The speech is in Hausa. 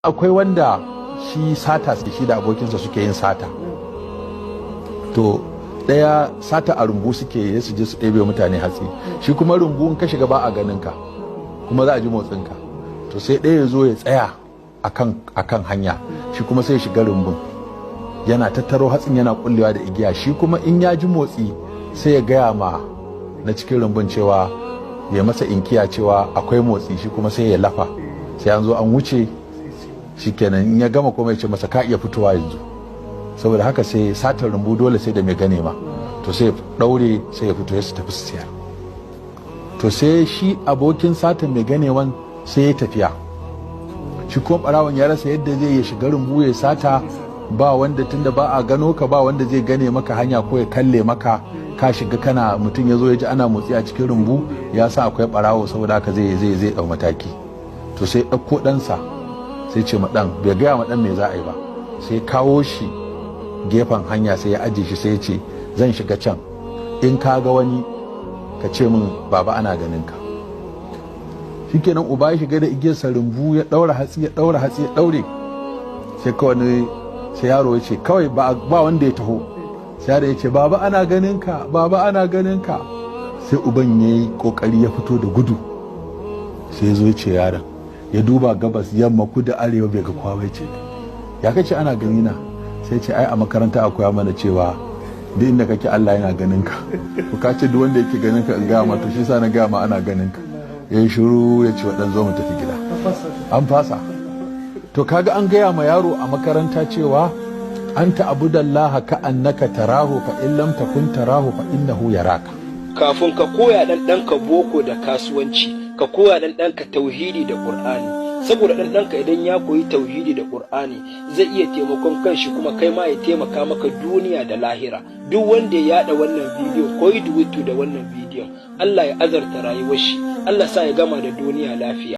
akwai wanda shi sata shi da abokinsa suke yin sata, to ɗaya sata a rumbu suke yi su je su ɗebe mutane hatsi, shi kuma rumbu in ka shiga ba a ganin ka kuma za a ji motsin ka, to sai ɗaya ya zo ya tsaya akan hanya, shi kuma sai ya shiga rumbun yana tattaro hatsin yana kullewa da igiya, shi kuma in ya ji motsi sai ya gaya ma na cikin rumbun cewa ya masa inkiya cewa akwai motsi, shi kuma sai ya lafa, sai an zo an wuce shikenan in ya gama kuma ya ce masa ka iya fitowa yanzu. Saboda haka sai satar rumbu dole sai da mai gane ma, to sai daure sai ya fito ya su tafi su siyar. To sai shi abokin satar mai ganewan sai ya tafiya, shi kuma barawon ya rasa yadda zai ya shiga rumbu ya sata, ba wanda tunda ba a gano ka, ba wanda zai gane maka hanya ko ya kalle maka ka shiga kana mutum ya zo ya ji ana motsi a cikin rumbu ya sa akwai barawo, saboda haka zai dau mataki. To sai ɗauko ɗansa sai ce ma ɗan, bai gaya ma ɗan me za a yi ba, sai kawo shi gefen hanya sai ya ajiye shi sai ya ce zan shiga can, in ka ga wani ka ce min baba ana ganin ka. Shikenan uba ya shiga da igiyarsa rumbu ya ɗaura hatsi ya ɗaure, sai kawai sai yaro ya ce kawai ba wanda ya taho, sai yaro ya ce baba ana ganin ka, baba ana ganin ka. Sai uban ya yi kokari ya fito da gudu, sai ya zo ya ce yaron ya duba gabas yamma kudu arewa bai ga kowa, ce ya kace ana gani na, sai ce ai a makaranta akwai mana cewa duk inda kake Allah yana ganin ka, to ka ce duk wanda yake ganin ka in ga ma, to shi sa na ga ma ana ganin ka. Yayin shiru ya ce wadan zo mu tafi gida, an fasa. To kaga an gaya ma yaro a makaranta cewa anta abudallaha ka annaka tarahu fa in lam takun tarahu fa innahu yaraka. Kafin ka koya dan ɗanka boko da kasuwanci, ka koya dan ɗanka tauhidi da Qur'ani, saboda dan ɗanka idan ya koyi tauhidi da Qur'ani zai iya taimakon kanshi kuma kai ma ya taimaka maka duniya da lahira. Duk wanda ya yada wannan bidiyo ko yi duwitu da wannan bidiyon, Allah ya azarta rayuwar shi, Allah sa ya gama da duniya lafiya.